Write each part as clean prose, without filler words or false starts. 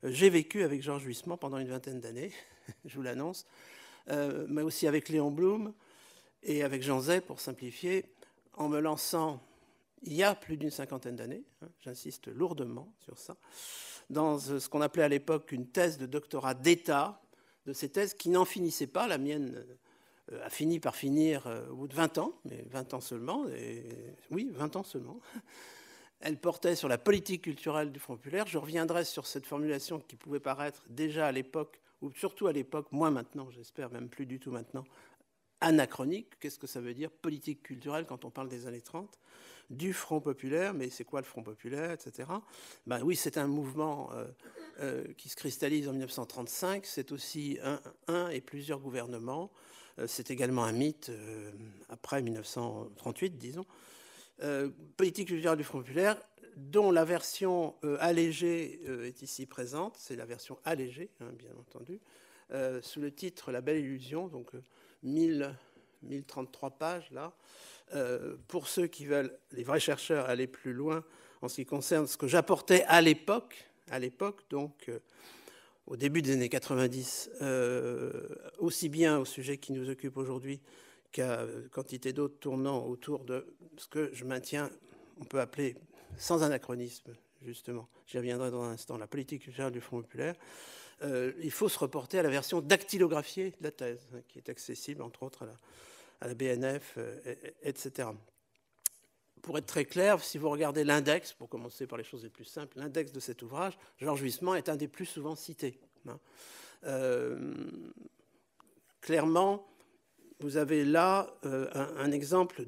j'ai vécu avec Georges Huysmans pendant une vingtaine d'années, je vous l'annonce, mais aussi avec Léon Blum et avec Jean Zay, pour simplifier, en me lançant il y a plus d'une cinquantaine d'années, j'insiste lourdement sur ça, dans ce qu'on appelait à l'époque une thèse de doctorat d'État, de ces thèses qui n'en finissaient pas. La mienne a fini par finir au bout de 20 ans, mais 20 ans seulement, et oui, 20 ans seulement. Elle portait sur la politique culturelle du Front populaire. Je reviendrai sur cette formulation qui pouvait paraître déjà à l'époque, ou surtout à l'époque, moins maintenant, j'espère, même plus du tout maintenant, anachronique. Qu'est-ce que ça veut dire, politique culturelle, quand on parle des années 30 du Front populaire? Mais c'est quoi le Front populaire, etc. Ben oui, c'est un mouvement qui se cristallise en 1935. C'est aussi un et plusieurs gouvernements. C'est également un mythe après 1938, disons. Politique culturelle du Front populaire, dont la version allégée est ici présente. C'est la version allégée, hein, bien entendu, sous le titre La Belle Illusion, donc 1033 pages, là. Pour ceux qui veulent, les vrais chercheurs, aller plus loin en ce qui concerne ce que j'apportais à l'époque, donc au début des années 90, aussi bien au sujet qui nous occupe aujourd'hui qu'à quantité d'autres tournant autour de ce que je maintiens, on peut appeler, sans anachronisme, justement, j'y reviendrai dans un instant, la politique culturelle du Front populaire. Il faut se reporter à la version dactylographiée de la thèse, qui est accessible, entre autres, à la BNF, etc. Pour être très clair, si vous regardez l'index, pour commencer par les choses les plus simples, l'index de cet ouvrage, Georges Huysmans est un des plus souvent cités. Clairement, vous avez là un exemple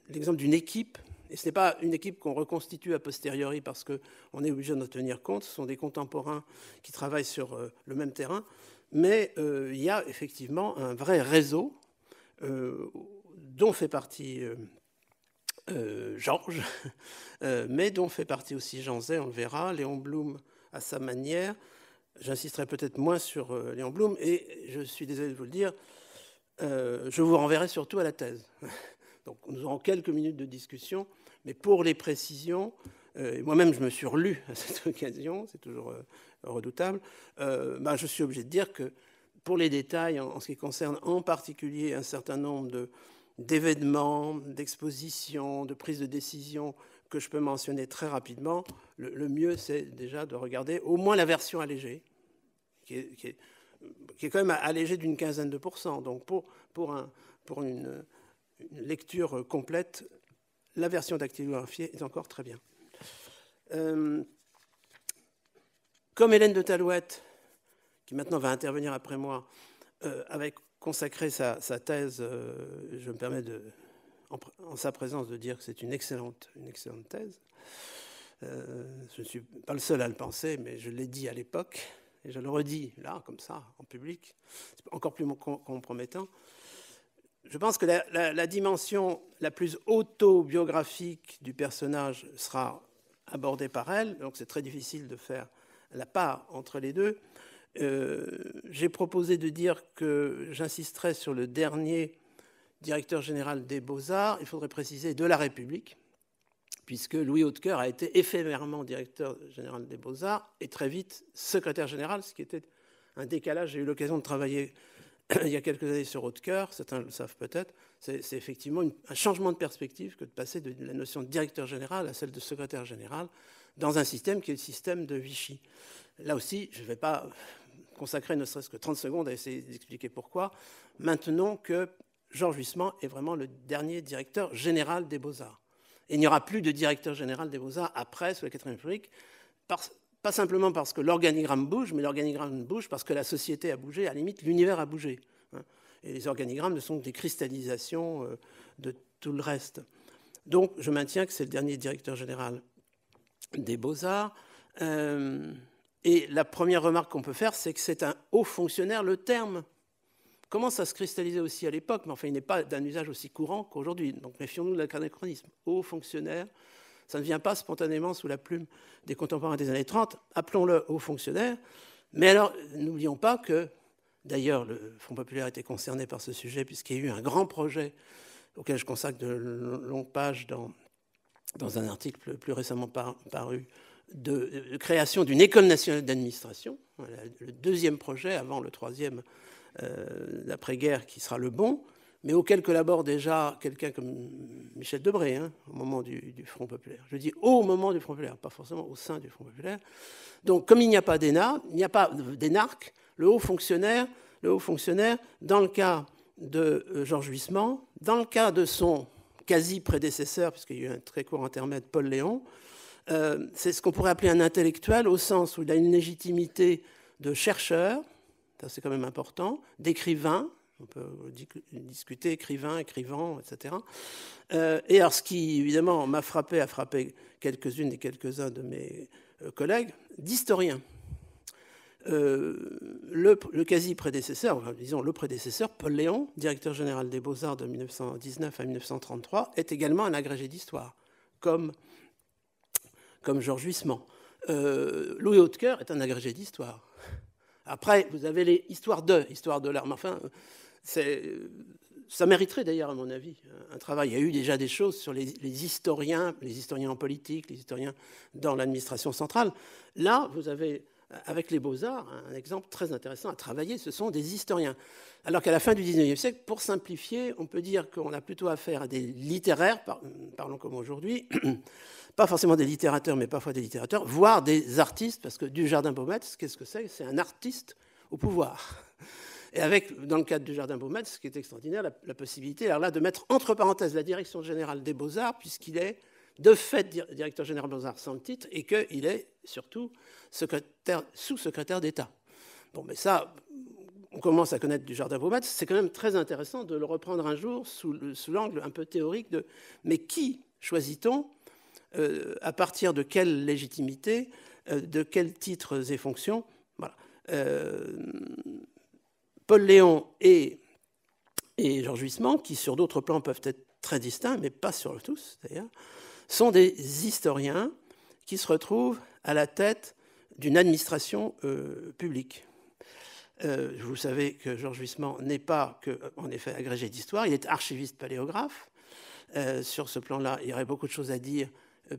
l'exemple d'une équipe, et ce n'est pas une équipe qu'on reconstitue a posteriori parce qu'on est obligé d'en tenir compte, ce sont des contemporains qui travaillent sur le même terrain, mais il y a effectivement un vrai réseau dont fait partie Georges, mais dont fait partie aussi Jean Zay, on le verra, Léon Blum à sa manière. J'insisterai peut-être moins sur Léon Blum, et je suis désolé de vous le dire, je vous renverrai surtout à la thèse. Donc nous aurons quelques minutes de discussion, mais pour les précisions, moi-même je me suis relu à cette occasion, c'est toujours redoutable, je suis obligé de dire que pour les détails, en ce qui concerne en particulier un certain nombre d'événements, d'expositions, de prises de décision que je peux mentionner très rapidement, le mieux c'est déjà de regarder au moins la version allégée, qui est quand même allégée d'une quinzaine de %. Donc pour une lecture complète, la version dactylographiée est encore très bien. Comme Hélène de Talouette, qui maintenant va intervenir après moi, avait consacré sa thèse, je me permets en sa présence de dire que c'est une excellente thèse. Je ne suis pas le seul à le penser, mais je l'ai dit à l'époque, et je le redis là, comme ça, en public. C'est encore plus compromettant. Je pense que la dimension la plus autobiographique du personnage sera abordée par elle, donc c'est très difficile de faire la part entre les deux. J'ai proposé de dire que j'insisterai sur le dernier directeur général des Beaux-Arts, il faudrait préciser de la République, puisque Louis Hautecoeur a été éphémèrement directeur général des Beaux-Arts et très vite secrétaire général, ce qui était un décalage. J'ai eu l'occasion de travailler il y a quelques années sur Hautecoeur, certains le savent peut-être. C'est effectivement un changement de perspective que de passer de la notion de directeur général à celle de secrétaire général dans un système qui est le système de Vichy. Là aussi, je ne vais pas consacrer ne serait-ce que 30 secondes à essayer d'expliquer pourquoi. Maintenons que Georges Huysmans est vraiment le dernier directeur général des Beaux-Arts. Et il n'y aura plus de directeur général des Beaux-Arts après, sous la 4e République, pas simplement parce que l'organigramme bouge, mais l'organigramme bouge parce que la société a bougé, à la limite, l'univers a bougé. Et les organigrammes ne sont que des cristallisations de tout le reste. Donc, je maintiens que c'est le dernier directeur général des Beaux-Arts. Et la première remarque qu'on peut faire, c'est que c'est un haut fonctionnaire. Le terme commence à se cristalliser aussi à l'époque, mais enfin, il n'est pas d'un usage aussi courant qu'aujourd'hui. Donc, méfions-nous de l'anachronisme. Haut fonctionnaire, ça ne vient pas spontanément sous la plume des contemporains des années 30. Appelons-le haut fonctionnaire. Mais alors, n'oublions pas que, d'ailleurs, le Front populaire était concerné par ce sujet, puisqu'il y a eu un grand projet auquel je consacre de longues pages dans un article plus récemment paru de création d'une école nationale d'administration, voilà, le deuxième projet avant le troisième d'après-guerre qui sera le bon, mais auquel collabore déjà quelqu'un comme Michel Debré, hein, au moment du Front populaire. Je dis au moment du Front populaire, pas forcément au sein du Front populaire. Donc, comme il n'y a pas d'énarque, le haut fonctionnaire, dans le cas de Georges Huysmans, dans le cas de son quasi-prédécesseur, puisqu'il y a eu un très court intermède, Paul Léon, c'est ce qu'on pourrait appeler un intellectuel, au sens où il a une légitimité de chercheur, ça c'est quand même important, d'écrivain, on peut discuter écrivain, écrivant, etc. Et alors, ce qui, évidemment, m'a frappé, a frappé quelques-unes et quelques-uns de mes collègues, d'historien. Le quasi-prédécesseur, disons le prédécesseur, Paul Léon, directeur général des Beaux-Arts de 1919 à 1933, est également un agrégé d'histoire, comme Georges Huysmans. Louis Hautecoeur est un agrégé d'histoire. Après, vous avez les histoire de l'art. Mais enfin, ça mériterait d'ailleurs, à mon avis, un travail. Il y a eu déjà des choses sur les historiens en politique, les historiens dans l'administration centrale. Là, vous avez, avec les Beaux-Arts, un exemple très intéressant à travailler, ce sont des historiens. Alors qu'à la fin du XIXe siècle, pour simplifier, on peut dire qu'on a plutôt affaire à des littéraires, parlons comme aujourd'hui, pas forcément des littérateurs, mais parfois des littérateurs, voire des artistes, parce que Dujardin-Baumetz, qu'est-ce que c'est? C'est un artiste au pouvoir. Et avec, dans le cadre du Jardin-Baumetz, ce qui est extraordinaire, la possibilité, alors là, de mettre entre parenthèses la direction générale des Beaux-Arts, puisqu'il est de fait directeur général des Beaux-Arts sans le titre, et qu'il est surtout sous-secrétaire d'État. Bon, mais ça, on commence à connaître du Jardin-Baumetz, c'est quand même très intéressant de le reprendre un jour sous l'angle un peu théorique de mais qui choisit-on, à partir de quelle légitimité, de quels titres et fonctions. Voilà. Paul Léon et Georges Huysmans, qui sur d'autres plans peuvent être très distincts, mais pas sur tous d'ailleurs, sont des historiens qui se retrouvent à la tête d'une administration publique. Vous savez que Georges Huysmans n'est pas en effet agrégé d'histoire, il est archiviste paléographe. Sur ce plan-là, il y aurait beaucoup de choses à dire,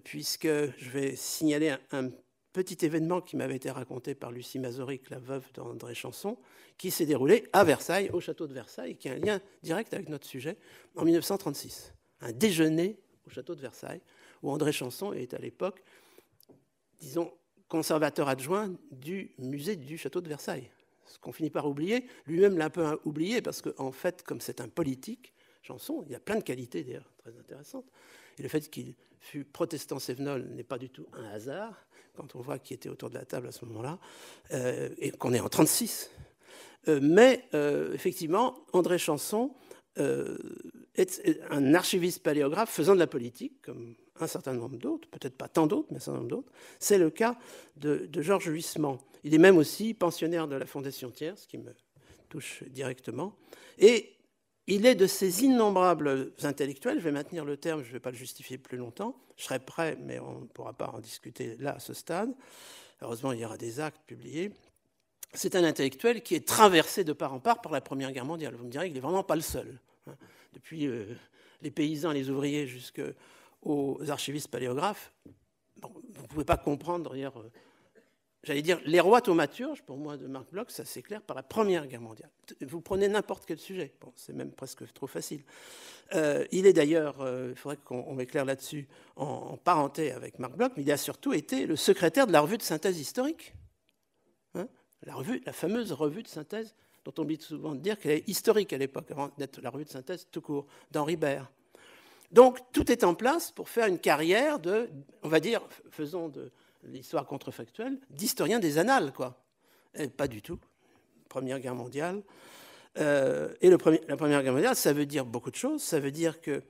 puisque je vais signaler un petit événement qui m'avait été raconté par Lucie Mazoric, la veuve d'André Chanson, qui s'est déroulé à Versailles, au château de Versailles, qui a un lien direct avec notre sujet, en 1936. Un déjeuner au château de Versailles, où André Chanson est à l'époque, disons, conservateur adjoint du musée du château de Versailles. Ce qu'on finit par oublier, lui-même l'a un peu oublié, parce qu'en fait, comme c'est un politique, Chanson, il y a plein de qualités d'ailleurs très intéressantes. Et le fait qu'il fût protestant cévenol n'est pas du tout un hasard, quand on voit qui était autour de la table à ce moment-là, et qu'on est en 1936. Mais effectivement, André Chanson est un archiviste paléographe faisant de la politique, comme un certain nombre d'autres, peut-être pas tant d'autres, mais un certain nombre d'autres. C'est le cas de Georges Huysmans. Il est même aussi pensionnaire de la Fondation Thiers, ce qui me touche directement. Et il est de ces innombrables intellectuels, je vais maintenir le terme, je ne vais pas le justifier plus longtemps, je serai prêt, mais on ne pourra pas en discuter là, à ce stade. Heureusement, il y aura des actes publiés. C'est un intellectuel qui est traversé de part en part par la Première Guerre mondiale. Vous me direz qu'il n'est vraiment pas le seul. Depuis les paysans, les ouvriers, jusqu'aux archivistes paléographes, bon, vous ne pouvez pas comprendre, d'ailleurs, j'allais dire, les rois thaumaturges, pour moi, de Marc Bloch, ça s'éclaire par la Première Guerre mondiale. Vous prenez n'importe quel sujet, bon, c'est même presque trop facile. Il est d'ailleurs, il faudrait qu'on m'éclaire là-dessus, en parenté avec Marc Bloch, mais il a surtout été le secrétaire de la revue de synthèse historique. Hein, la fameuse revue de synthèse, dont on oublie souvent de dire qu'elle est historique à l'époque, avant d'être la revue de synthèse tout court, d'Henri Baird. Donc, tout est en place pour faire une carrière de, on va dire, faisons de l'histoire contrefactuelle, d'historien des annales, quoi. Et pas du tout. Première Guerre mondiale. Et la Première Guerre mondiale, ça veut dire beaucoup de choses. Ça veut dire que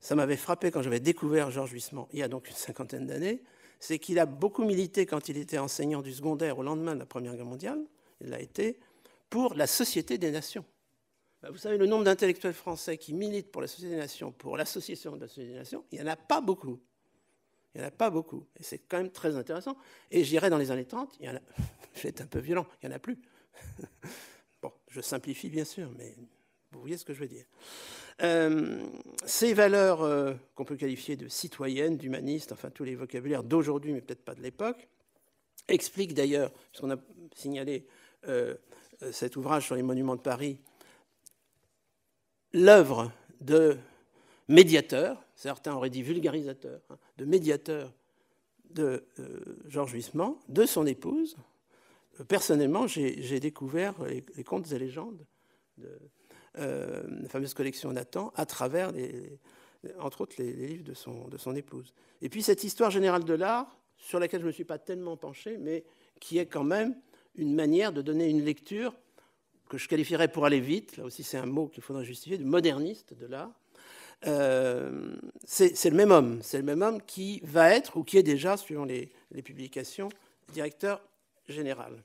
ça m'avait frappé quand j'avais découvert Georges Huysmans, il y a donc une cinquantaine d'années, c'est qu'il a beaucoup milité quand il était enseignant du secondaire au lendemain de la Première Guerre mondiale, il l'a été, pour la Société des Nations. Vous savez, le nombre d'intellectuels français qui militent pour la Société des Nations, pour l'association de la Société des Nations, il n'y en a pas beaucoup. Il n'y en a pas beaucoup. Et c'est quand même très intéressant. Et j'irai dans les années 30, il y en a, je vais être un peu violent, il n'y en a plus. Bon, je simplifie bien sûr, mais Vous voyez ce que je veux dire. Ces valeurs qu'on peut qualifier de citoyennes, d'humanistes, enfin tous les vocabulaires d'aujourd'hui, mais peut-être pas de l'époque, expliquent d'ailleurs, puisqu'on a signalé cet ouvrage sur les monuments de Paris, l'œuvre de médiateur, certains auraient dit vulgarisateur, hein, de médiateur de Georges Huysmans, de son épouse. Personnellement, j'ai découvert les contes et légendes de la fameuse collection Nathan à travers, entre autres, les livres de son épouse. Et puis cette histoire générale de l'art, sur laquelle je ne me suis pas tellement penché, mais qui est quand même une manière de donner une lecture que je qualifierais, pour aller vite, là aussi c'est un mot qu'il faudrait justifier, de moderniste de l'art. C'est le même homme qui va être, ou qui est déjà, suivant les publications, directeur général.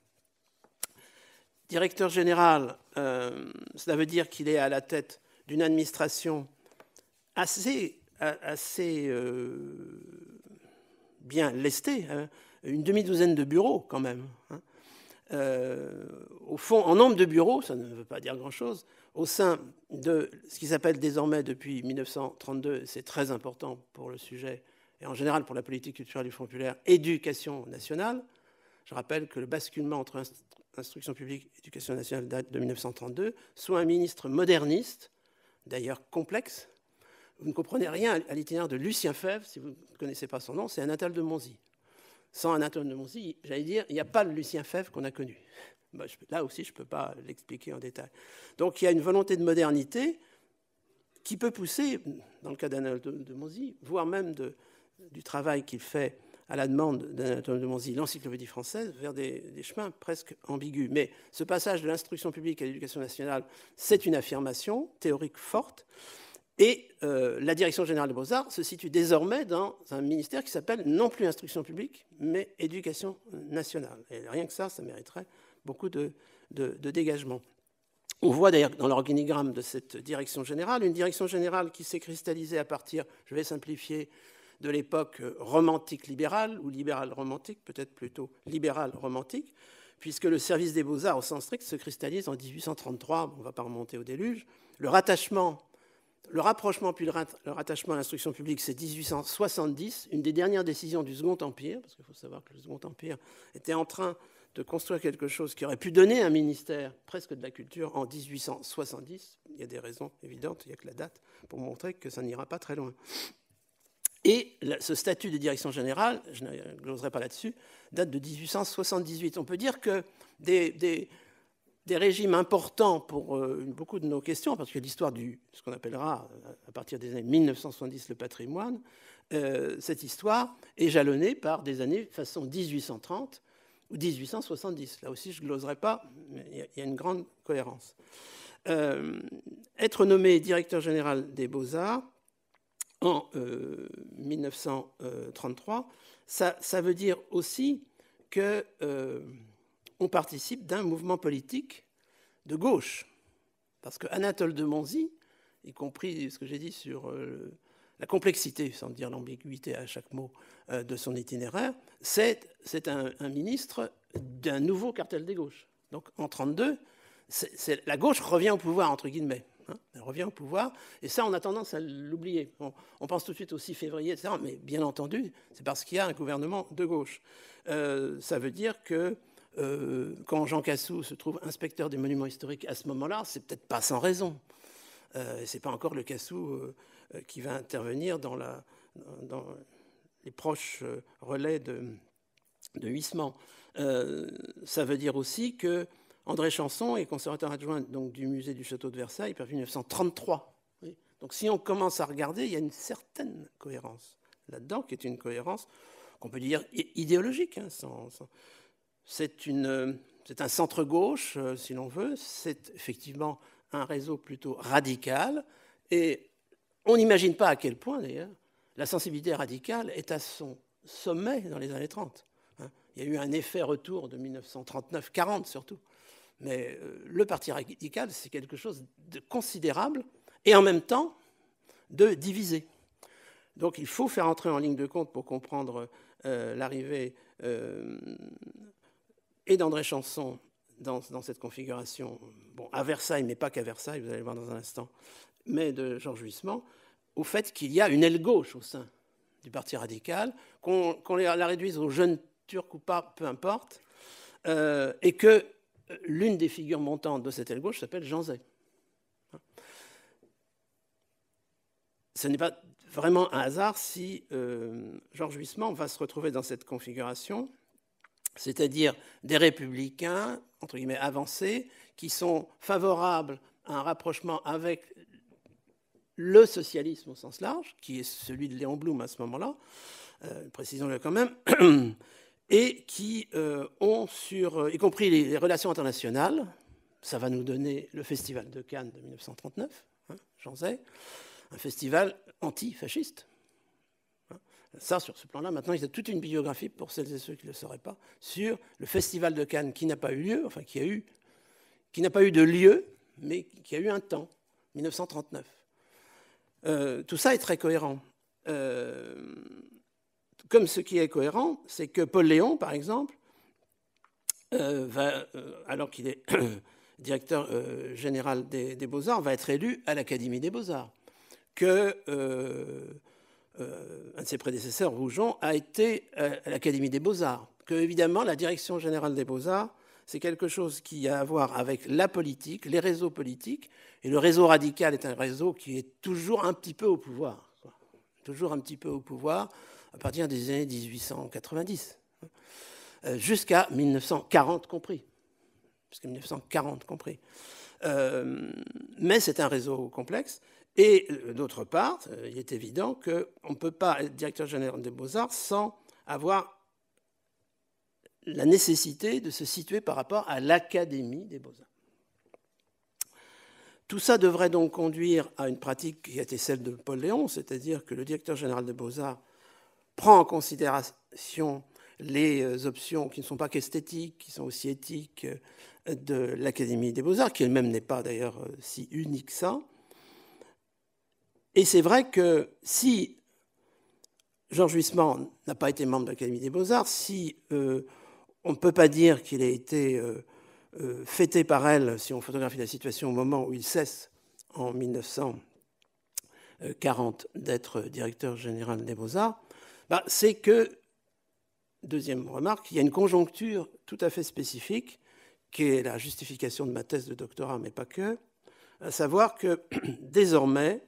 Directeur général, cela veut dire qu'il est à la tête d'une administration assez bien lestée, hein, une demi-douzaine de bureaux quand même. Hein. Au fond, en nombre de bureaux, ça ne veut pas dire grand-chose, au sein de ce qui s'appelle désormais depuis 1932, c'est très important pour le sujet, et en général pour la politique culturelle du Front populaire, éducation nationale. Je rappelle que le basculement entre instruction publique et éducation nationale date de 1932, soit un ministre moderniste, d'ailleurs complexe. Vous ne comprenez rien à l'itinéraire de Lucien Febvre, si vous ne connaissez pas son nom, c'est Anatole de Monzy. Sans Anatole de Monzy, j'allais dire, il n'y a pas le Lucien Febvre qu'on a connu. Là aussi, je ne peux pas l'expliquer en détail. Donc il y a une volonté de modernité qui peut pousser, dans le cas d'Anatole de Monzy, voire même du travail qu'il fait à la demande d'Anatole de Monzy, l'encyclopédie française, vers des chemins presque ambigus. Mais ce passage de l'instruction publique à l'éducation nationale, c'est une affirmation théorique forte. Et la direction générale des Beaux-Arts se situe désormais dans un ministère qui s'appelle non plus instruction publique, mais éducation nationale. Et rien que ça mériterait beaucoup de dégagement. On voit d'ailleurs dans l'organigramme de cette direction générale, une direction générale qui s'est cristallisée à partir, je vais simplifier, de l'époque romantique libérale, ou libérale romantique, peut-être plutôt libérale romantique, puisque le service des Beaux-Arts au sens strict se cristallise en 1833, on ne va pas remonter au déluge. Le rapprochement puis le rattachement à l'instruction publique, c'est 1870, une des dernières décisions du Second Empire, parce qu'il faut savoir que le Second Empire était en train de construire quelque chose qui aurait pu donner un ministère presque de la culture en 1870. Il y a des raisons évidentes, il n'y a que la date pour montrer que ça n'ira pas très loin. Et ce statut de direction générale, je n'oserai pas là-dessus, date de 1878. On peut dire que des régimes importants pour beaucoup de nos questions, parce que l'histoire ce qu'on appellera à partir des années 1970 le patrimoine, cette histoire est jalonnée par des années façon 1830 ou 1870. Là aussi, je ne gloserai pas, mais il y a une grande cohérence. Être nommé directeur général des Beaux-Arts en 1933, ça veut dire aussi qu'on participe d'un mouvement politique de gauche. Parce que Anatole de Monzy, y compris ce que j'ai dit sur la complexité, sans dire l'ambiguïté à chaque mot de son itinéraire, c'est un ministre d'un nouveau cartel des gauches. Donc en 1932, la gauche revient au pouvoir, entre guillemets. Elle revient au pouvoir, et ça, on a tendance à l'oublier. On pense tout de suite au 6 février, etc. Mais bien entendu, c'est parce qu'il y a un gouvernement de gauche. Ça veut dire que quand Jean Cassou se trouve inspecteur des monuments historiques à ce moment-là, c'est peut-être pas sans raison. C'est pas encore le Cassou qui va intervenir dans les proches relais de Huysmans. Ça veut dire aussi que André Chanson est conservateur adjoint donc, du musée du château de Versailles depuis 1933. Oui. Donc si on commence à regarder, il y a une certaine cohérence là-dedans, qui est une cohérence qu'on peut dire idéologique. Hein, c'est un centre-gauche, si l'on veut. C'est effectivement un réseau plutôt radical. Et on n'imagine pas à quel point, d'ailleurs, la sensibilité radicale est à son sommet dans les années 30. Hein. Il y a eu un effet retour de 1939-40 surtout. Mais le parti radical, c'est quelque chose de considérable et en même temps de divisé. Donc il faut faire entrer en ligne de compte pour comprendre l'arrivée et d'André Chanson dans cette configuration, bon, à Versailles, mais pas qu'à Versailles, vous allez voir dans un instant, mais de Georges Huysmans, au fait qu'il y a une aile gauche au sein du Parti radical, qu'on la réduise aux jeunes Turcs ou pas, peu importe, et que l'une des figures montantes de cette aile gauche s'appelle Jean Zay. Ce n'est pas vraiment un hasard si Georges Huysmans va se retrouver dans cette configuration, c'est-à-dire des républicains, entre guillemets, avancés, qui sont favorables à un rapprochement avec le socialisme au sens large, qui est celui de Léon Blum à ce moment-là, précisons-le quand même, et qui ont sur, y compris les relations internationales, ça va nous donner le Festival de Cannes de 1939, hein, Jean Zay, un festival antifasciste. Ça, sur ce plan-là, maintenant, il y a toute une biographie, pour celles et ceux qui ne le sauraient pas, sur le Festival de Cannes qui n'a pas eu lieu, enfin qui n'a pas eu de lieu, mais qui a eu un temps, 1939. Tout ça est très cohérent. Comme ce qui est cohérent, c'est que Paul Léon, par exemple, alors qu'il est directeur général des Beaux-Arts, va être élu à l'Académie des Beaux-Arts, que un de ses prédécesseurs, Roujon, a été à l'Académie des Beaux-Arts, que, évidemment, la Direction générale des Beaux-Arts, c'est quelque chose qui a à voir avec la politique, les réseaux politiques, et le réseau radical est un réseau qui est toujours un petit peu au pouvoir, quoi. Toujours un petit peu au pouvoir, à partir des années 1890, jusqu'à 1940 compris. Jusqu'à 1940 compris. Mais c'est un réseau complexe. Et d'autre part, il est évident qu'on ne peut pas être directeur général des Beaux-Arts sans avoir la nécessité de se situer par rapport à l'Académie des Beaux-Arts. Tout ça devrait donc conduire à une pratique qui a été celle de Paul Léon, c'est-à-dire que le directeur général des Beaux-Arts prend en considération les options qui ne sont pas qu'esthétiques, qui sont aussi éthiques de l'Académie des Beaux-Arts, qui elle-même n'est pas d'ailleurs si unique que ça. Et c'est vrai que si Georges Huysmans n'a pas été membre de l'Académie des Beaux-Arts, si on ne peut pas dire qu'il a été fêté par elle, si on photographie la situation au moment où il cesse, en 1940, d'être directeur général des Beaux-Arts, c'est que, deuxième remarque, il y a une conjoncture tout à fait spécifique, qui est la justification de ma thèse de doctorat, mais pas que, à savoir que désormais,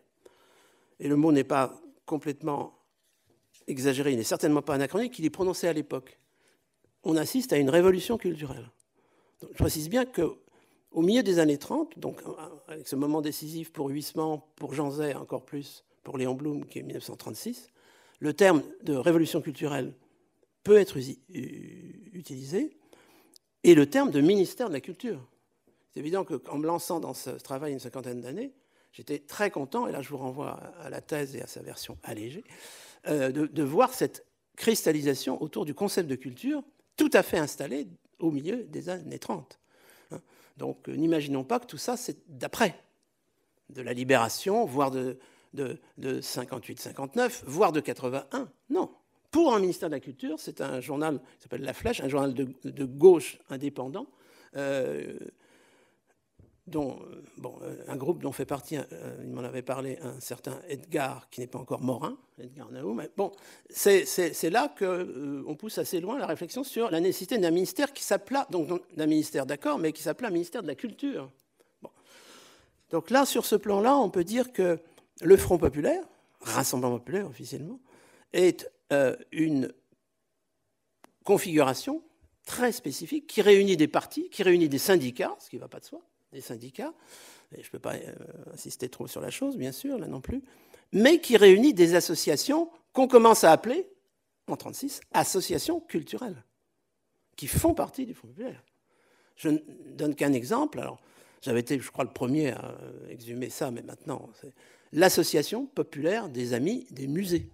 et le mot n'est pas complètement exagéré, il n'est certainement pas anachronique, il est prononcé à l'époque. On assiste à une révolution culturelle. Donc, je précise bien qu'au milieu des années 30, donc avec ce moment décisif pour Huysmans, pour Jean Zay, encore plus pour Léon Blum, qui est 1936, le terme de révolution culturelle peut être utilisé, et le terme de ministère de la Culture. C'est évident qu'en me lançant dans ce travail une cinquantaine d'années, j'étais très content, et là je vous renvoie à la thèse et à sa version allégée, de voir cette cristallisation autour du concept de culture tout à fait installé au milieu des années 30. Donc n'imaginons pas que tout ça c'est d'après, de la libération, voire de 58-59, voire de 81. Non. Pour un ministère de la Culture, c'est un journal qui s'appelle La Flèche, un journal de gauche indépendant, un groupe dont fait partie, il m'en avait parlé, un certain Edgar, qui n'est pas encore Morin, Edgar Naou, mais bon, c'est là qu'on pousse assez loin la réflexion sur la nécessité d'un ministère qui s'appela, donc d'un ministère d'accord, mais qui s'appela ministère de la Culture. Bon. Donc là, sur ce plan-là, on peut dire que le Front populaire, Rassemblement populaire officiellement, est une configuration très spécifique qui réunit des partis, qui réunit des syndicats, ce qui ne va pas de soi, des syndicats, et je ne peux pas insister trop sur la chose, bien sûr, là non plus, mais qui réunit des associations qu'on commence à appeler, en 1936, associations culturelles, qui font partie du Front populaire. Je ne donne qu'un exemple. Alors, j'avais été, je crois, le premier à exhumer ça, mais maintenant, c'est l'Association populaire des amis des musées,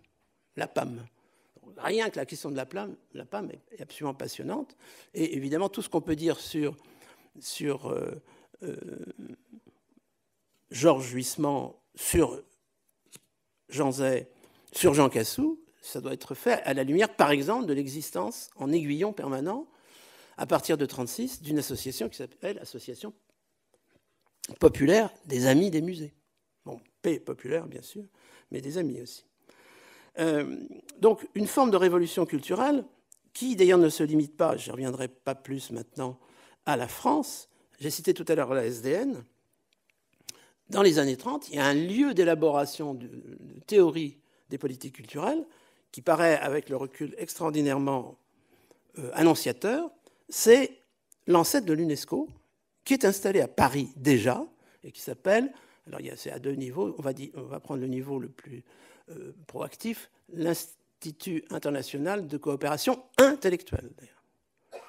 la PAM. Rien que la question de la PAM est absolument passionnante. Et évidemment, tout ce qu'on peut dire sur Georges Huysmans, sur Jean Zay, sur Jean Cassou, ça doit être fait à la lumière, par exemple, de l'existence en aiguillon permanent à partir de 1936, d'une association qui s'appelle Association populaire des Amis des musées. Bon, P populaire, bien sûr, mais des amis aussi. Donc, une forme de révolution culturelle qui, d'ailleurs, ne se limite pas, je ne reviendrai pas plus maintenant, à la France. J'ai cité tout à l'heure la SDN. Dans les années 30, il y a un lieu d'élaboration de théorie des politiques culturelles qui paraît, avec le recul, extraordinairement annonciateur. C'est l'ancêtre de l'UNESCO, qui est installé à Paris déjà, et qui s'appelle, alors c'est à deux niveaux, on va prendre le niveau le plus proactif, l'Institut international de coopération intellectuelle.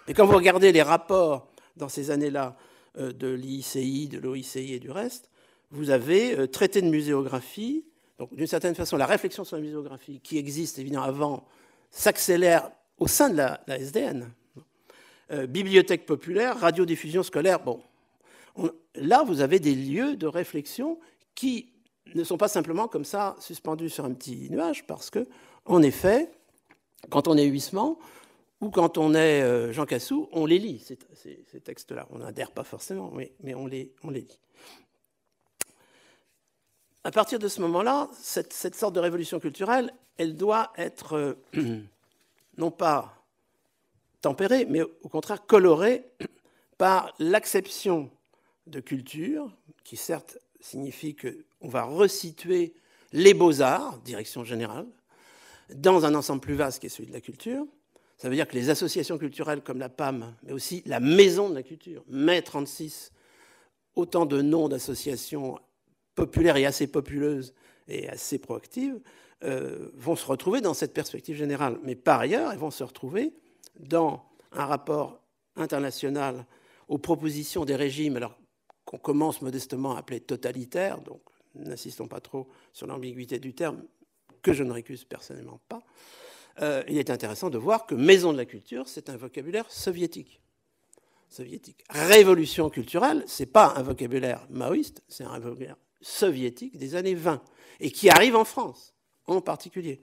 Et quand vous regardez les rapports dans ces années-là de l'ICI, de l'OICI et du reste, vous avez traité de muséographie. Donc, d'une certaine façon, la réflexion sur la muséographie, qui existe évidemment avant, s'accélère au sein de la SDN. Bibliothèque populaire, radiodiffusion scolaire. Bon, là, vous avez des lieux de réflexion qui ne sont pas simplement comme ça suspendus sur un petit nuage, parce que, en effet, quand on est Huysmans ou quand on est Jean Cassou, on les lit, ces textes-là. On n'adhère pas forcément, mais on les lit. À partir de ce moment-là, cette sorte de révolution culturelle, elle doit être non pas tempérée, mais au contraire colorée par l'acception de culture, qui certes signifie qu'on va resituer les beaux-arts, direction générale, dans un ensemble plus vaste qui est celui de la culture. Ça veut dire que les associations culturelles comme la PAM, mais aussi la Maison de la Culture, Mai 36, autant de noms d'associations populaires et assez populeuses et assez proactives, vont se retrouver dans cette perspective générale. Mais par ailleurs, elles vont se retrouver dans un rapport international aux propositions des régimes, alors qu'on commence modestement à appeler totalitaires, donc n'insistons pas trop sur l'ambiguïté du terme, que je ne récuse personnellement pas. Il est intéressant de voir que Maison de la Culture, c'est un vocabulaire soviétique. Révolution culturelle, ce n'est pas un vocabulaire maoïste, c'est un vocabulaire soviétique des années 20, et qui arrive en France, en particulier.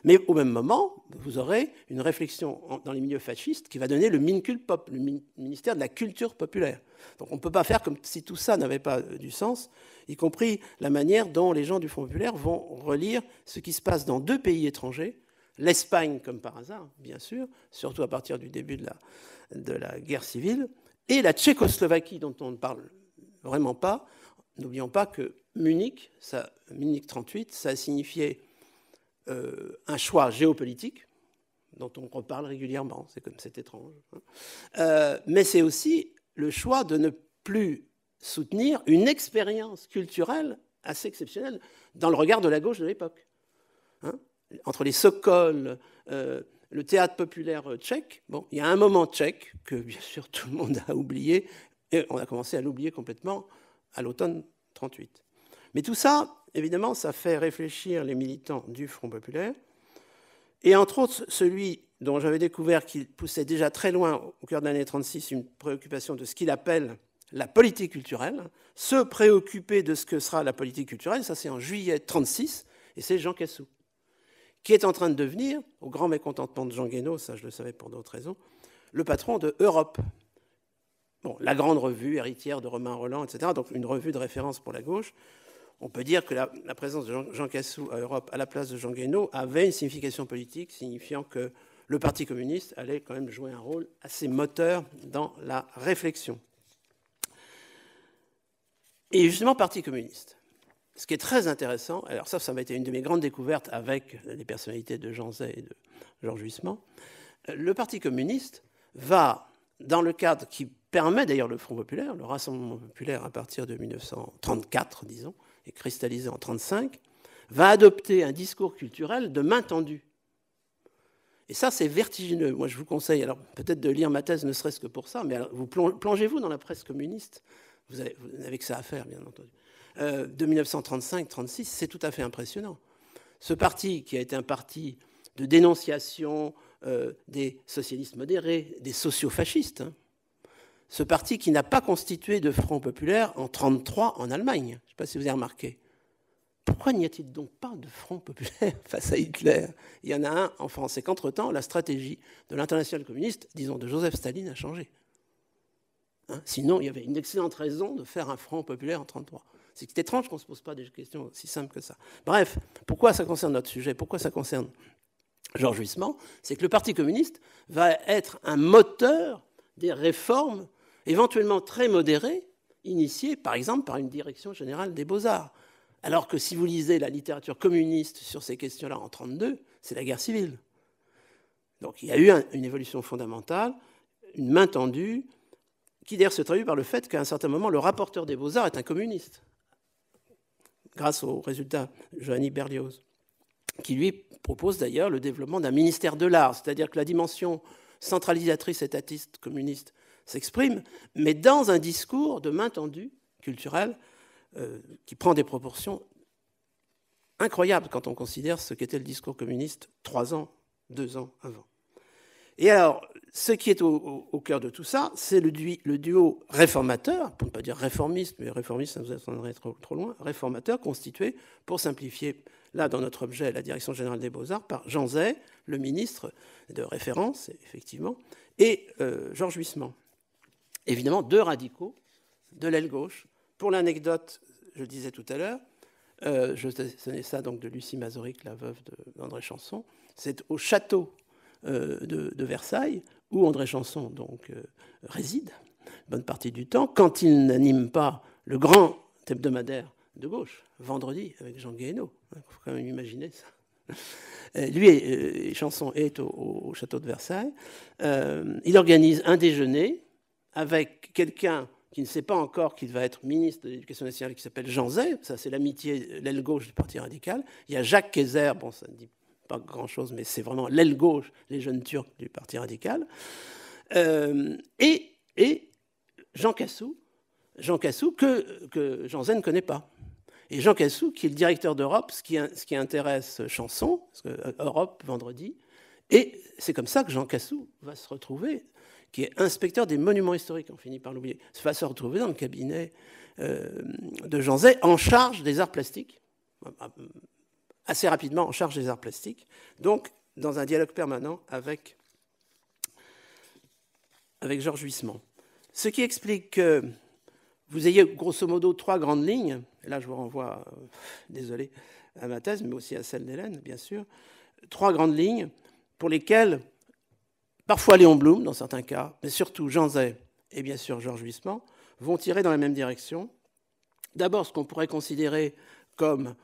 Mais au même moment, vous aurez une réflexion dans les milieux fascistes qui va donner le Minkulpop, le ministère de la Culture populaire. Donc on ne peut pas faire comme si tout ça n'avait pas du sens, y compris la manière dont les gens du Front populaire vont relire ce qui se passe dans deux pays étrangers, l'Espagne comme par hasard, bien sûr, surtout à partir du début de la guerre civile, et la Tchécoslovaquie dont on ne parle vraiment pas. N'oublions pas que Munich 38, ça a signifié un choix géopolitique, dont on reparle régulièrement, c'est étrange. Mais c'est aussi le choix de ne plus soutenir une expérience culturelle assez exceptionnelle dans le regard de la gauche de l'époque. Entre les Sokols, le théâtre populaire tchèque, bon, il y a un moment tchèque que bien sûr tout le monde a oublié, et on a commencé à l'oublier complètement à l'automne 38. Mais tout ça, évidemment, ça fait réfléchir les militants du Front populaire, et entre autres celui dont j'avais découvert qu'il poussait déjà très loin au cœur de l'année 36 une préoccupation de ce qu'il appelle la politique culturelle, se préoccuper de ce que sera la politique culturelle, ça c'est en juillet 36, et c'est Jean Cassou, qui est en train de devenir, au grand mécontentement de Jean Guénaud, ça je le savais pour d'autres raisons, le patron de Europe. Bon, la grande revue, héritière de Romain Rolland, etc., donc une revue de référence pour la gauche. On peut dire que la présence de Jean Cassou à Europe à la place de Jean Guénaud avait une signification politique, signifiant que le Parti communiste allait quand même jouer un rôle assez moteur dans la réflexion. Et justement, Parti communiste. Ce qui est très intéressant, alors ça m'a été une de mes grandes découvertes avec les personnalités de Jean Zay et de Georges Huysmans, le Parti communiste va, dans le cadre qui permet d'ailleurs le Front populaire, le Rassemblement populaire à partir de 1934, disons, et cristallisé en 1935, va adopter un discours culturel de main tendue. Et ça, c'est vertigineux. Moi, je vous conseille alors peut-être de lire ma thèse, ne serait-ce que pour ça, mais alors, vous plongez-vous dans la presse communiste, vous n'avez que ça à faire, bien entendu. De 1935-36, c'est tout à fait impressionnant. Ce parti, qui a été un parti de dénonciation des socialistes modérés, des sociofascistes, ce parti qui n'a pas constitué de Front populaire en 1933 en Allemagne, je ne sais pas si vous avez remarqué. pourquoi n'y a-t-il donc pas de front populaire face à Hitler? Il y en a un en France. C'est qu'entre-temps, la stratégie de l'internationale communiste, disons de Joseph Staline, a changé. Hein, sinon, il y avait une excellente raison de faire un front populaire en 1933. C'est étrange qu'on ne se pose pas des questions aussi simples que ça. Bref, pourquoi ça concerne notre sujet? Pourquoi ça concerne Georges Huysmans? C'est que le Parti communiste va être un moteur des réformes, éventuellement très modérées, initiées, par exemple, par une direction générale des beaux-arts. Alors que si vous lisez la littérature communiste sur ces questions-là en 1932, c'est la guerre civile. Donc il y a eu une évolution fondamentale, une main tendue, qui d'ailleurs se traduit par le fait qu'à un certain moment, le rapporteur des beaux-arts est un communiste, grâce au résultat de Johanny Berlioz, qui lui propose d'ailleurs le développement d'un ministère de l'art, c'est-à-dire que la dimension centralisatrice étatiste communiste s'exprime, mais dans un discours de main tendue culturel qui prend des proportions incroyables quand on considère ce qu'était le discours communiste 2 ans avant. Et alors, ce qui est au cœur de tout ça, c'est le duo réformateur, pour ne pas dire réformiste, mais réformiste, ça nous attendrait trop loin, réformateur constitué, pour simplifier, là, dans notre objet, la Direction générale des beaux-arts, par Jean Zay, le ministre de référence, effectivement, et Georges Huysmans. Évidemment, 2 radicaux de l'aile gauche. Pour l'anecdote, je le disais tout à l'heure, je tenais ça donc de Lucie Mazoric, la veuve d'André Chanson, c'est au château de Versailles, où André Chanson donc, réside, bonne partie du temps, quand il n'anime pas le grand hebdomadaire de gauche, Vendredi, avec Jean Guéhenno. Il faut quand même imaginer ça. Lui, Chanson est au château de Versailles. Il organise un déjeuner avec quelqu'un qui ne sait pas encore qu'il va être ministre de l'Éducation nationale, qui s'appelle Jean Zay. Ça, c'est l'amitié, l'aile gauche du Parti radical. Il y a Jacques Kayser, bon, ça ne dit pas grand-chose, mais c'est vraiment l'aile gauche, les jeunes Turcs du Parti radical. Et Jean Cassou que Jean Zay ne connaît pas. Et Jean Cassou, qui est le directeur d'Europe, ce qui intéresse Chanson, parce que Europe, Vendredi, et c'est comme ça que Jean Cassou va se retrouver, qui est inspecteur des monuments historiques, on finit par l'oublier, va se retrouver dans le cabinet de Jean Zay en charge des arts plastiques, assez rapidement en charge des arts plastiques, donc dans un dialogue permanent avec Georges Huysmans. Ce qui explique que vous ayez grosso modo 3 grandes lignes, et là je vous renvoie, désolé, à ma thèse, mais aussi à celle d'Hélène, bien sûr, 3 grandes lignes pour lesquelles, parfois Léon Blum, dans certains cas, mais surtout Jean Zay et bien sûr Georges Huysmans, vont tirer dans la même direction. D'abord, ce qu'on pourrait considérer comme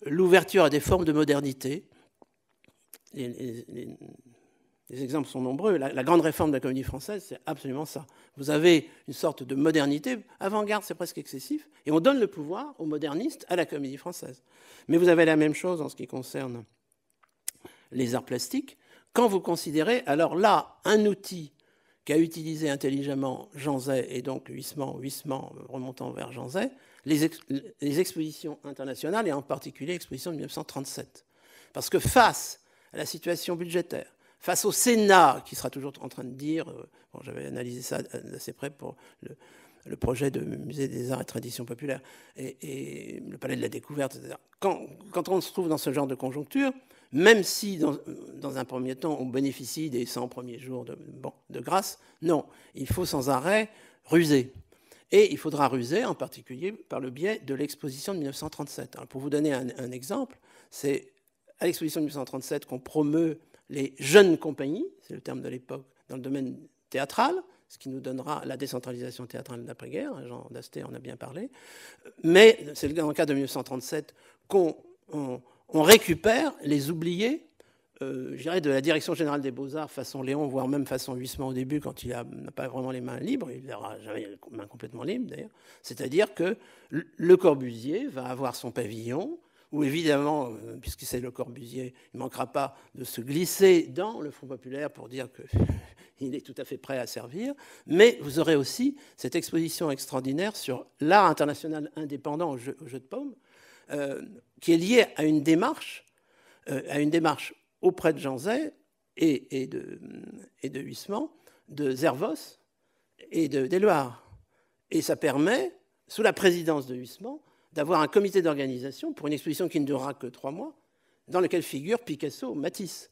l'ouverture à des formes de modernité. Les exemples sont nombreux. La grande réforme de la Comédie Française, c'est absolument ça. Vous avez une sorte de modernité, avant-garde, c'est presque excessif, et on donne le pouvoir aux modernistes à la Comédie Française. Mais vous avez la même chose en ce qui concerne les arts plastiques. Quand vous considérez, alors là, un outil qu'a utilisé intelligemment Jean Zay et donc Huysmans remontant vers Jean Zay, les expositions internationales et en particulier l'exposition de 1937. Parce que face à la situation budgétaire, face au Sénat qui sera toujours en train de dire, bon, j'avais analysé ça d'assez près pour le projet de musée des arts et traditions populaires et le palais de la découverte, etc. Quand on se trouve dans ce genre de conjoncture, même si dans un premier temps on bénéficie des 100 premiers jours de grâce, non, il faut sans arrêt ruser. Et il faudra ruser en particulier par le biais de l'exposition de 1937. Alors pour vous donner un exemple, c'est à l'exposition de 1937 qu'on promeut les jeunes compagnies, c'est le terme de l'époque, dans le domaine théâtral, ce qui nous donnera la décentralisation théâtrale d'après-guerre, Jean Dasté en a bien parlé, mais c'est dans le cas de 1937 qu'on récupère les oubliés, je dirais, de la Direction générale des beaux-arts façon Léon, voire même façon Huysmans au début, quand il n'a pas vraiment les mains libres, il n'aura jamais les mains complètement libres d'ailleurs, c'est-à-dire que Le Corbusier va avoir son pavillon, où évidemment, puisque c'est Le Corbusier, il ne manquera pas de se glisser dans le Front populaire pour dire qu'il est tout à fait prêt à servir, mais vous aurez aussi cette exposition extraordinaire sur l'art international indépendant au jeu de paume, qui est liée à une démarche auprès de Jean Zay et de Huysmans, de Zervos et d'Éluard. Et ça permet, sous la présidence de Huysmans, d'avoir un comité d'organisation pour une exposition qui ne durera que 3 mois, dans lequel figurent Picasso, Matisse,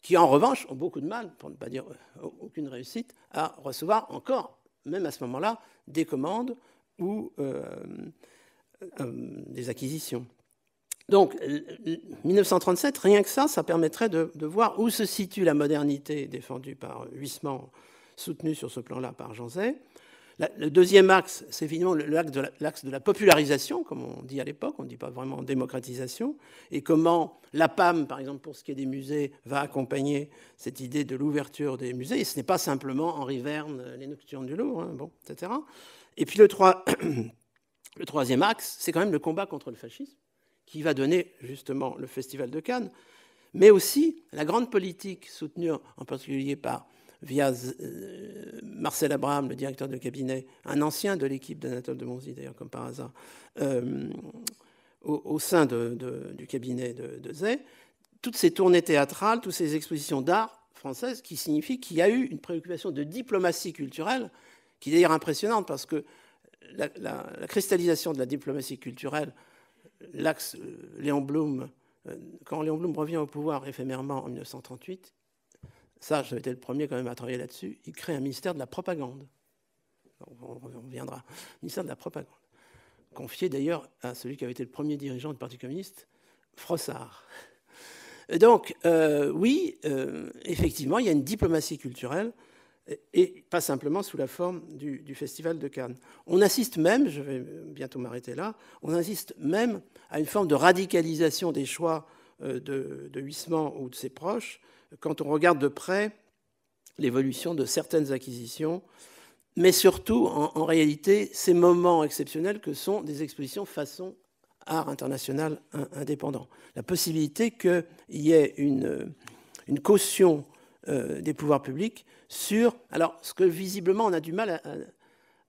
qui en revanche ont beaucoup de mal, pour ne pas dire aucune réussite, à recevoir encore, même à ce moment-là, des commandes ou des acquisitions. Donc, 1937, rien que ça, ça permettrait de voir où se situe la modernité défendue par Huysmans, soutenue sur ce plan-là par Jean Zay. Le deuxième axe, c'est évidemment l'axe de la popularisation, comme on dit à l'époque, on ne dit pas vraiment démocratisation, et comment la PAM, par exemple, pour ce qui est des musées, va accompagner cette idée de l'ouverture des musées. Et ce n'est pas simplement Henri Verne, les Nocturnes du Louvre, hein, bon, etc. Et puis le troisième axe, c'est quand même le combat contre le fascisme, qui va donner justement le Festival de Cannes, mais aussi la grande politique soutenue en particulier via Marcel Abraham, le directeur de cabinet, un ancien de l'équipe d'Anatole de Monzy, d'ailleurs, comme par hasard, au sein du cabinet de Zay, toutes ces tournées théâtrales, toutes ces expositions d'art françaises, qui signifient qu'il y a eu une préoccupation de diplomatie culturelle, qui est d'ailleurs impressionnante, parce que la cristallisation de la diplomatie culturelle, l'axe Léon Blum, quand Léon Blum revient au pouvoir éphémèrement en 1938, ça, j'avais été le premier quand même à travailler là-dessus, il crée un ministère de la propagande. On reviendra. Ministère de la propagande. Confié d'ailleurs à celui qui avait été le premier dirigeant du Parti communiste, Frossard. Donc, oui, effectivement, il y a une diplomatie culturelle, et pas simplement sous la forme du Festival de Cannes. On assiste même, je vais bientôt m'arrêter là, on assiste même à une forme de radicalisation des choix de Huysmans ou de ses proches, quand on regarde de près l'évolution de certaines acquisitions, mais surtout, en réalité, ces moments exceptionnels que sont des expositions façon art international indépendant. La possibilité qu'il y ait une caution des pouvoirs publics sur, alors, ce que visiblement on a du mal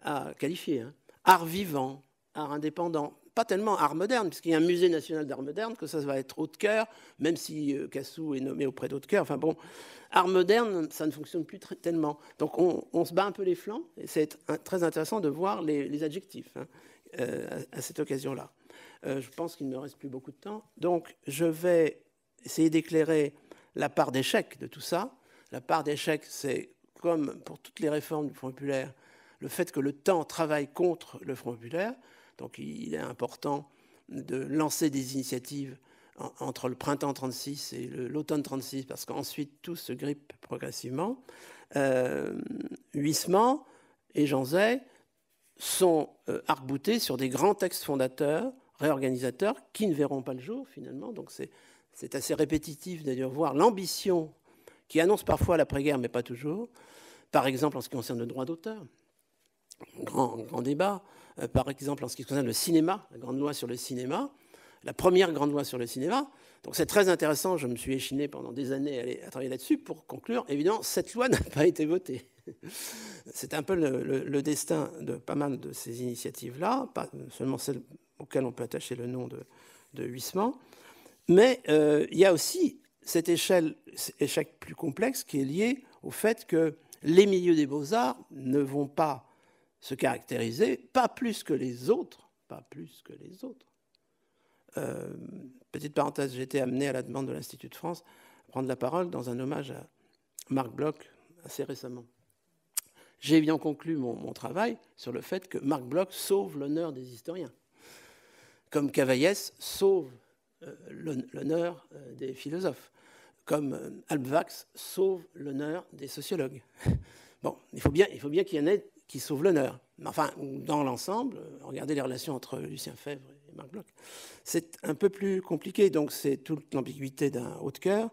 à qualifier, hein, art vivant, art indépendant, pas tellement art moderne, puisqu'il y a un musée national d'art moderne, que ça va être Hautecoeur, même si Cassou est nommé auprès d'Hautecoeur. Enfin bon, art moderne, ça ne fonctionne plus tellement. Donc on se bat un peu les flancs, et c'est très intéressant de voir les adjectifs hein, à cette occasion-là. Je pense qu'il ne me reste plus beaucoup de temps, donc je vais essayer d'éclairer la part d'échec de tout ça. La part d'échec, c'est comme pour toutes les réformes du Front populaire, le fait que le temps travaille contre le Front populaire. Donc il est important de lancer des initiatives entre le printemps 36 et l'automne 36, parce qu'ensuite tout se grippe progressivement. Huysmans et Jean Zay sont arc-boutés sur des grands textes fondateurs, réorganisateurs, qui ne verront pas le jour finalement. Donc c'est assez répétitif d'ailleurs voir l'ambition qui annonce parfois l'après-guerre, mais pas toujours. Par exemple, en ce qui concerne le droit d'auteur, grand débat. Par exemple, en ce qui concerne le cinéma, la grande loi sur le cinéma, la première grande loi sur le cinéma. Donc c'est très intéressant, je me suis échiné pendant des années à travailler là-dessus pour conclure. Évidemment, cette loi n'a pas été votée. C'est un peu le destin de pas mal de ces initiatives-là, pas seulement celles auxquelles on peut attacher le nom de Huysmans. Mais il y a aussi cet échec plus complexe qui est lié au fait que les milieux des beaux-arts ne vont pas se caractériser, pas plus que les autres, petite parenthèse, j'ai été amené à la demande de l'Institut de France à prendre la parole dans un hommage à Marc Bloch assez récemment. J'ai bien conclu mon travail sur le fait que Marc Bloch sauve l'honneur des historiens, comme Cavaillès sauve l'honneur des philosophes, comme Alpvax sauve l'honneur des sociologues. Bon, il faut bien qu'il y en ait qui sauvent l'honneur. Enfin, dans l'ensemble, regardez les relations entre Lucien Febvre et Marc Bloch. C'est un peu plus compliqué, donc c'est toute l'ambiguïté d'un Hautecoeur.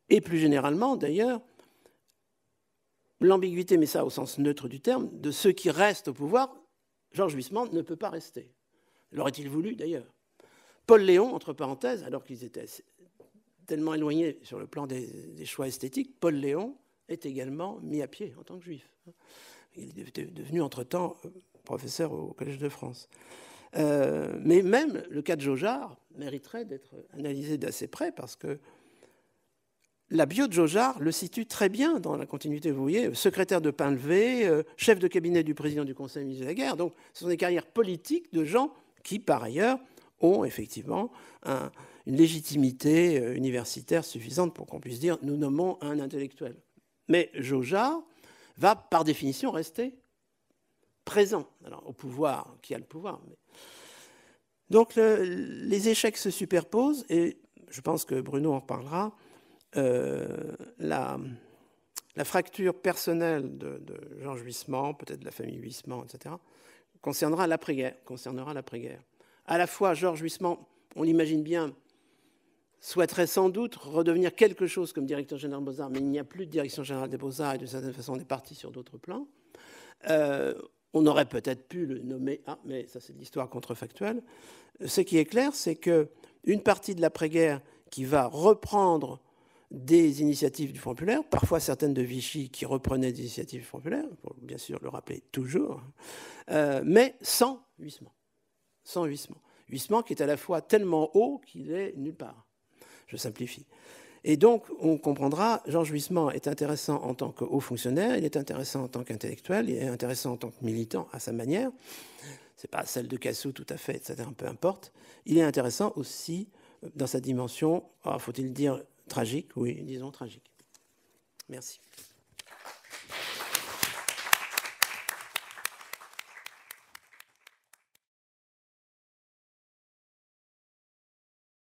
Et plus généralement, d'ailleurs, l'ambiguïté, mais ça au sens neutre du terme, de ceux qui restent au pouvoir. Georges Huysmans ne peut pas rester. L'aurait-il voulu, d'ailleurs. Paul Léon, entre parenthèses, alors qu'ils étaient tellement éloignés sur le plan des choix esthétiques, Paul Léon est également mis à pied en tant que juif. Il est devenu entre-temps professeur au Collège de France. Mais même le cas de Jaujard mériterait d'être analysé d'assez près, parce que la bio de Jaugeard le situe très bien dans la continuité, vous voyez, secrétaire de Painlevé, chef de cabinet du président du Conseil ministre de la Guerre. Donc, ce sont des carrières politiques de gens qui, par ailleurs, ont effectivement une légitimité universitaire suffisante pour qu'on puisse dire nous nommons un intellectuel. Mais Jaugeard va, par définition, rester présent. Alors, au pouvoir, qui a le pouvoir. Donc, les échecs se superposent, et je pense que Bruno en reparlera. La fracture personnelle de Georges Huysmans, peut-être de la famille Huysmans, etc., concernera l'après-guerre. À la fois, Georges Huysmans, on l'imagine bien, souhaiterait sans doute redevenir quelque chose comme directeur général des Beaux-Arts, mais il n'y a plus de direction générale des Beaux-Arts, et d'une certaine façon, on est parti sur d'autres plans. On aurait peut-être pu le nommer, mais ça c'est de l'histoire contrefactuelle. Ce qui est clair, c'est qu'une partie de l'après-guerre qui va reprendre des initiatives du Front populaire, parfois certaines de Vichy qui reprenaient des initiatives du Front populaire, pour bien sûr le rappeler toujours, mais sans Huysmans. Sans Huysmans. Huysmans qui est à la fois tellement haut qu'il est nulle part. Je simplifie. Et donc, on comprendra, Georges Huysmans est intéressant en tant que haut fonctionnaire, il est intéressant en tant qu'intellectuel, il est intéressant en tant que militant à sa manière. Ce n'est pas celle de Cassou tout à fait, etc., peu importe. Il est intéressant aussi dans sa dimension, faut-il dire, tragique, oui, disons tragique. Merci.